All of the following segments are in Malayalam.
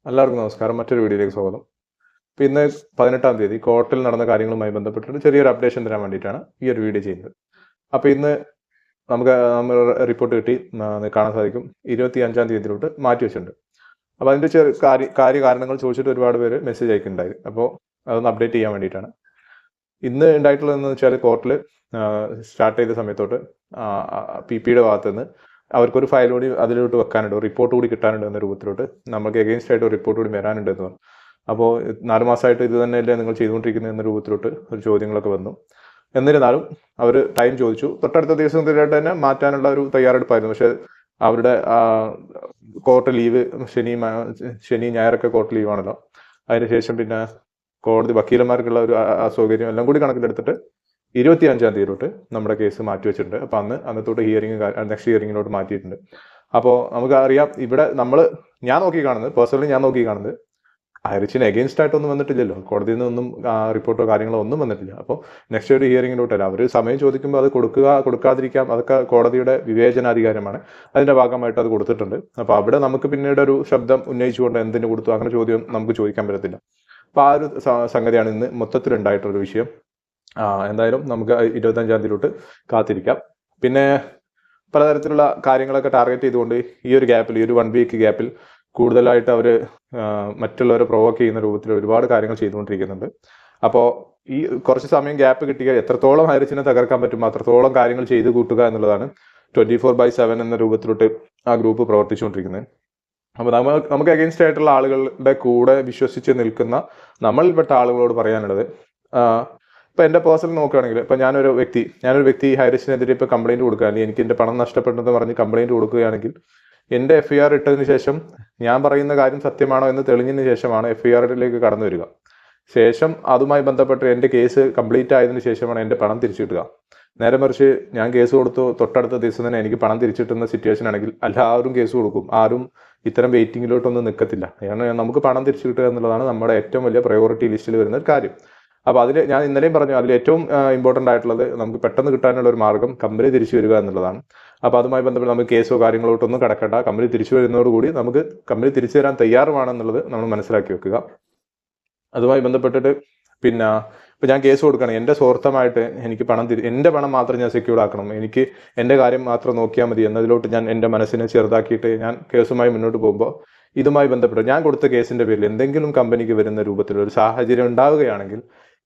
എല്ലാവർക്കും നമസ്കാരം. മറ്റൊരു വീഡിയോയിലേക്ക് സ്വാഗതം. അപ്പോൾ ഇന്ന് 18-ാം തീയതി കോർട്ടിൽ നടന്ന കാര്യങ്ങളുമായി ബന്ധപ്പെട്ടിട്ട് ചെറിയൊരു അപ്ഡേഷൻ തരാൻ വേണ്ടിയിട്ടാണ് ഈ ഒരു വീഡിയോ ചെയ്യുന്നത്. അപ്പോൾ ഇന്ന് നമ്മൾ റിപ്പോർട്ട് കിട്ടി കാണാൻ സാധിക്കും 25-ാം തീയതിയിലോട്ട് മാറ്റി വെച്ചിട്ടുണ്ട്. അപ്പോൾ അതിൻ്റെ കാര്യകാരണങ്ങൾ ചോദിച്ചിട്ട് ഒരുപാട് പേര് മെസ്സേജ് അയക്കുന്നുണ്ടായിരുന്നു. അപ്പോൾ അതൊന്ന് അപ്ഡേറ്റ് ചെയ്യാൻ വേണ്ടിയിട്ടാണ്. ഇന്ന് ഉണ്ടായിട്ടുള്ളതെന്ന് വെച്ചാൽ കോർട്ടിൽ സ്റ്റാർട്ട് ചെയ്ത സമയത്തോട്ട് PPയുടെ ഭാഗത്തു നിന്ന് അവർക്കൊരു ഫയൽ കൂടി അതിലോട്ട് വെക്കാനുണ്ട്, റിപ്പോർട്ട് കൂടി കിട്ടാനുണ്ട് എന്ന രൂപത്തിലോട്ട് നമുക്ക് എഗെയിൻസ്റ്റ് ആയിട്ട് ഒരു റിപ്പോർട്ട് കൂടി വരാനുണ്ട് എന്ന് പറഞ്ഞു. അപ്പോൾ 4 മാസമായിട്ട് ഇത് തന്നെയല്ലേ നിങ്ങൾ ചെയ്തുകൊണ്ടിരിക്കുന്നത് എന്ന രൂപത്തിലോട്ട് ഒരു ചോദ്യങ്ങളൊക്കെ വന്നു. എന്നിരുന്നാലും അവർ ടൈം ചോദിച്ചു. തൊട്ടടുത്ത ദിവസത്തിലായിട്ട് തന്നെ മാറ്റാനുള്ള ഒരു തയ്യാറെടുപ്പായിരുന്നു. പക്ഷേ അവരുടെ കോർട്ട് ലീവ് ശനി ഞായറൊക്കെ കോർട്ട് ലീവാണല്ലോ. അതിനുശേഷം പിന്നെ കോടതി വക്കീലന്മാർക്കുള്ള ഒരു അസൗകര്യം എല്ലാം കൂടി കണക്കിലെടുത്തിട്ട് 25-ാം തീയതിയിലോട്ട് നമ്മുടെ കേസ് മാറ്റി വെച്ചിട്ടുണ്ട്. അപ്പോൾ അന്നത്തോട്ട് നെക്സ്റ്റ് ഹിയറിങ്ങിലോട്ട് മാറ്റിയിട്ടുണ്ട്. അപ്പോൾ നമുക്കറിയാം, ഇവിടെ ഞാൻ നോക്കി കാണുന്നത് ഹൈറിച്ചിന് എഗെയിൻസ്റ്റ് ആയിട്ടൊന്നും വന്നിട്ടില്ലല്ലോ. കോടതിയിൽ നിന്നൊന്നും റിപ്പോർട്ടോ കാര്യങ്ങളോ ഒന്നും വന്നിട്ടില്ല. അപ്പോൾ നെക്സ്റ്റ് ഒരു ഹിയറിങ്ങിലോട്ടല്ല, അവർ സമയം ചോദിക്കുമ്പോൾ അത് കൊടുക്കാതിരിക്കാം, അതൊക്കെ കോടതിയുടെ വിവേചനാധികാരമാണ്. അതിൻ്റെ ഭാഗമായിട്ട് അത് കൊടുത്തിട്ടുണ്ട്. അപ്പോൾ അവിടെ നമുക്ക് പിന്നീട് ഒരു ശബ്ദം ഉന്നയിച്ചുകൊണ്ട് എന്തിനു കൊടുത്തു അങ്ങനെ ചോദ്യം നമുക്ക് ചോദിക്കാൻ പറ്റത്തില്ല. അപ്പോൾ ആ ഒരു സംഗതിയാണ് ഇന്ന് മൊത്തത്തിലുണ്ടായിട്ടുള്ളൊരു വിഷയം. എന്തായാലും നമുക്ക് 25-ാം തീയതിയിലോട്ട് കാത്തിരിക്കാം. പിന്നെ പലതരത്തിലുള്ള കാര്യങ്ങളൊക്കെ ടാർഗറ്റ് ചെയ്തുകൊണ്ട് ഈ ഒരു 1 വീക്ക് ഗ്യാപ്പിൽ കൂടുതലായിട്ട് അവർ മറ്റുള്ളവരെ പ്രൊവോക്ക് ചെയ്യുന്ന രൂപത്തിൽ ഒരുപാട് കാര്യങ്ങൾ ചെയ്തുകൊണ്ടിരിക്കുന്നുണ്ട്. അപ്പോൾ ഈ കുറച്ച് സമയം ഗ്യാപ്പ് കിട്ടിയാൽ എത്രത്തോളം ഹൈറിച്ചിനെ തകർക്കാൻ പറ്റും അത്രത്തോളം കാര്യങ്ങൾ ചെയ്തു കൂട്ടുക എന്നുള്ളതാണ് 24/7 എന്ന രൂപത്തിലോട്ട് ആ ഗ്രൂപ്പ് പ്രവർത്തിച്ചുകൊണ്ടിരിക്കുന്നത്. അപ്പോൾ നമുക്ക് അഗെയിൻസ്റ്റ് ആയിട്ടുള്ള ആളുകളുടെ കൂടെ വിശ്വസിച്ച് നിൽക്കുന്ന നമ്മളിൽപ്പെട്ട ആളുകളോട് പറയാനുള്ളത്, ഇപ്പോൾ എൻ്റെ പേഴ്സണൽ നോക്കുകയാണെങ്കിൽ, ഇപ്പോൾ ഞാനൊരു വ്യക്തി ഹൈറിച്ചിനെതിരെ ഇപ്പോൾ കംപ്ലയിൻറ്റ് കൊടുക്കുകയാണെങ്കിൽ, എനിക്ക് എൻ്റെ പണം നഷ്ടപ്പെട്ടെന്ന് പറഞ്ഞ് കംപ്ലയിൻറ്റ് കൊടുക്കുകയാണെങ്കിൽ, എൻ്റെ FIR ഇട്ടതിന് ശേഷം ഞാൻ പറയുന്ന കാര്യം സത്യമാണോ എന്ന് തെളിഞ്ഞതിന് ശേഷമാണ് FIRലേക്ക് കടന്നു വരിക. ശേഷം അതുമായി ബന്ധപ്പെട്ട് എൻ്റെ കേസ് കംപ്ലീറ്റ് ആയതിനു ശേഷമാണ് എൻ്റെ പണം തിരിച്ചു കിട്ടുക. നേരെ മറിച്ച് ഞാൻ കേസ് കൊടുത്തു തൊട്ടടുത്ത ദിവസം തന്നെ എനിക്ക് പണം തിരിച്ചിട്ടുന്ന സിറ്റുവേഷൻ ആണെങ്കിൽ എല്ലാവരും കേസ് കൊടുക്കും. ആരും ഇത്തരം വെയിറ്റിങ്ങിലോട്ടൊന്നും നിൽക്കത്തില്ല. കാരണം നമുക്ക് പണം തിരിച്ചു കിട്ടുക എന്നുള്ളതാണ് നമ്മുടെ ഏറ്റവും വലിയ പ്രയോറിറ്റി ലിസ്റ്റിൽ വരുന്ന ഒരു കാര്യം. അപ്പോൾ അതിൽ ഞാൻ ഇന്നലെയും പറഞ്ഞു, അതിൽ ഏറ്റവും ഇമ്പോർട്ടൻ്റ് ആയിട്ടുള്ളത് നമുക്ക് പെട്ടെന്ന് കിട്ടാനുള്ള ഒരു മാർഗ്ഗം കമ്പനി തിരിച്ചു വരിക എന്നുള്ളതാണ്. അപ്പോൾ അതുമായി ബന്ധപ്പെട്ട് നമുക്ക് കേസോ കാര്യങ്ങളോട്ടൊന്നും കടക്കേണ്ട. കമ്പനി തിരിച്ചു വരുന്നതോടുകൂടി നമുക്ക് കമ്പനി തിരിച്ചു തരാൻ തയ്യാറുമാണെന്നുള്ളത് നമ്മൾ മനസ്സിലാക്കി വെക്കുക. അതുമായി ബന്ധപ്പെട്ടിട്ട് പിന്നെ ഇപ്പോൾ ഞാൻ കേസ് കൊടുക്കുകയാണ്, എൻ്റെ സ്വാർത്ഥമായിട്ട് എനിക്ക് എൻ്റെ പണം മാത്രം ഞാൻ സെക്യൂർ ആക്കണം, എനിക്ക് എൻ്റെ കാര്യം മാത്രം നോക്കിയാൽ മതി എന്നതിലോട്ട് ഞാൻ എൻ്റെ മനസ്സിനെ ചെറുതാക്കിയിട്ട് ഞാൻ കേസുമായി മുന്നോട്ട് പോകുമ്പോൾ ഇതുമായി ബന്ധപ്പെട്ട് ഞാൻ കൊടുത്ത കേസിൻ്റെ പേരിൽ എന്തെങ്കിലും കമ്പനിക്ക് വരുന്ന രൂപത്തിലൊരു സാഹചര്യം ഉണ്ടാവുകയാണെങ്കിൽ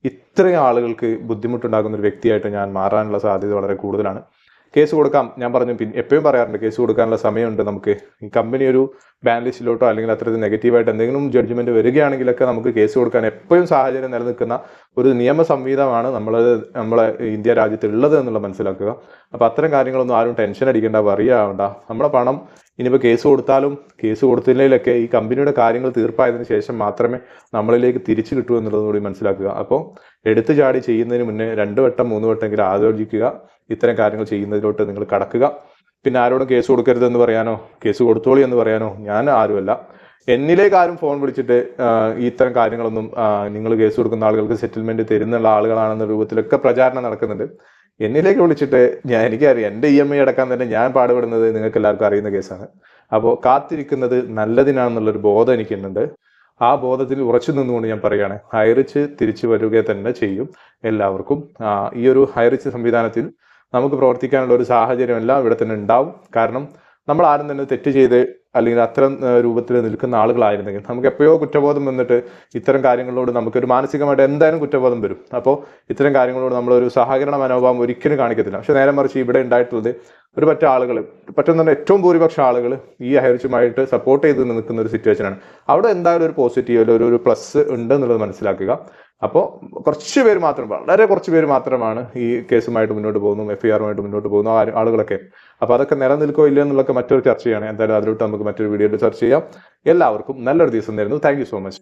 ഇത്രയും ആളുകൾക്ക് ബുദ്ധിമുട്ടുണ്ടാകുന്ന ഒരു വ്യക്തിയായിട്ട് ഞാൻ മാറാനുള്ള സാധ്യത വളരെ കൂടുതലാണ്. കേസ് കൊടുക്കാം, ഞാൻ പറഞ്ഞു, എപ്പോഴും പറയാറുണ്ട്, കേസ് കൊടുക്കാനുള്ള സമയമുണ്ട്. നമുക്ക് ഈ കമ്പനി ഒരു ബാൻ ലിസ്റ്റിലോട്ടോ അല്ലെങ്കിൽ അത്രയും നെഗറ്റീവായിട്ട് എന്തെങ്കിലും ജഡ്ജ്മെന്റ് വരികയാണെങ്കിലൊക്കെ നമുക്ക് കേസ് കൊടുക്കാൻ എപ്പോഴും സാഹചര്യം നിലനിൽക്കുന്ന ഒരു നിയമ സംവിധാനമാണ് നമ്മളെ ഇന്ത്യ രാജ്യത്ത് ഉള്ളത് എന്നുള്ള മനസ്സിലാക്കുക. അപ്പോൾ അത്തരം കാര്യങ്ങളൊന്നും ആരും ടെൻഷൻ അടിക്കേണ്ട, വറിയാവണ്ട. നമ്മുടെ പണം ഇനിയിപ്പോൾ കേസ് കൊടുത്താലും കേസ് കൊടുത്തില്ലെങ്കിലൊക്കെ ഈ കമ്പനിയുടെ കാര്യങ്ങൾ തീർപ്പായതിനു ശേഷം മാത്രമേ നമ്മളിലേക്ക് തിരിച്ചു കിട്ടൂ എന്നുള്ളതും കൂടി മനസ്സിലാക്കുക. അപ്പോൾ എടുത്തു ചാടി ചെയ്യുന്നതിന് മുന്നേ 2 വട്ടം 3 വട്ടമെങ്കിലും ആലോചിക്കുക. ഇത്തരം കാര്യങ്ങൾ ചെയ്യുന്നതിലോട്ട് നിങ്ങൾ കടക്കുക. പിന്നെ ആരോടും കേസ് കൊടുക്കരുതെന്ന് പറയാനോ കേസ് കൊടുത്തോളി എന്ന് പറയാനോ ഞാൻ ആരുമല്ല. എന്നിലേക്ക് ആരും ഫോൺ വിളിച്ചിട്ട് ഇത്തരം കാര്യങ്ങളൊന്നും നിങ്ങൾ കേസ് കൊടുക്കുന്ന ആളുകൾക്ക് സെറ്റിൽമെന്റ് തരുന്നുള്ള ആളുകളാണെന്ന രൂപത്തിലൊക്കെ പ്രചാരണം നടക്കുന്നുണ്ട്. എന്നിലേക്ക് വിളിച്ചിട്ട് എനിക്കറിയാം, എൻ്റെ EMI അടക്കാൻ തന്നെ ഞാൻ പാടുപെടുന്നത് നിങ്ങൾക്ക് എല്ലാവർക്കും അറിയുന്ന കേസാണ്. അപ്പോൾ കാത്തിരിക്കുന്നത് നല്ലതിനാണെന്നുള്ളൊരു ബോധം എനിക്കുന്നുണ്ട്. ആ ബോധത്തിൽ ഉറച്ചു നിന്നുകൊണ്ട് ഞാൻ പറയുകയാണ്, ഹൈറിച്ച് തിരിച്ചു വരിക തന്നെ ചെയ്യും. എല്ലാവർക്കും ഈ ഒരു ഹൈറിച്ച് സംവിധാനത്തിൽ നമുക്ക് പ്രവർത്തിക്കാനുള്ള ഒരു സാഹചര്യം എല്ലാം ഇവിടെ തന്നെ ഉണ്ടാവും. കാരണം നമ്മൾ ആരും തന്നെ തെറ്റ് ചെയ്ത് അല്ലെങ്കിൽ അത്തരം രൂപത്തിൽ നിൽക്കുന്ന ആളുകളായിരുന്നെങ്കിൽ നമുക്ക് എപ്പോഴോ കുറ്റബോധം വന്നിട്ട് ഇത്തരം കാര്യങ്ങളോട് നമുക്കൊരു മാനസികമായിട്ട് എന്തായാലും കുറ്റബോധം വരും. അപ്പോൾ ഇത്തരം കാര്യങ്ങളോട് നമ്മളൊരു സഹകരണ മനോഭാവം ഒരിക്കലും കാണിക്കത്തില്ല. പക്ഷെ നേരെ മറിച്ച് ഇവിടെ ഉണ്ടായിട്ടുള്ളത് ഒരു പറ്റുന്ന ഏറ്റവും ഭൂരിപക്ഷം ആളുകൾ ഈ ഹൈറിച്ചുമായിട്ട് സപ്പോർട്ട് ചെയ്ത് നിൽക്കുന്ന ഒരു സിറ്റുവേഷനാണ്. അവിടെ എന്തായാലും ഒരു പോസിറ്റീവ് അല്ലെങ്കിൽ ഒരു പ്ലസ് ഉണ്ട് എന്നുള്ളത് മനസ്സിലാക്കുക. അപ്പോൾ വളരെ കുറച്ച് പേര് മാത്രമാണ് ഈ കേസുമായിട്ട് മുന്നോട്ട് പോകുന്നു, FIRമായിട്ട് മുന്നോട്ട് പോകുന്ന ആളുകളൊക്കെ. അപ്പോൾ അതൊക്കെ നിലനിൽക്കോ ഇല്ല എന്നുള്ളതൊക്കെ മറ്റൊരു ചർച്ചയാണ്. എന്തായാലും അതിലോട്ട് നമുക്ക് മറ്റൊരു വീഡിയോയിൽ ചർച്ച ചെയ്യാം. എല്ലാവർക്കും നല്ലൊരു ദിവസം നേരുന്നു. Thank you so much.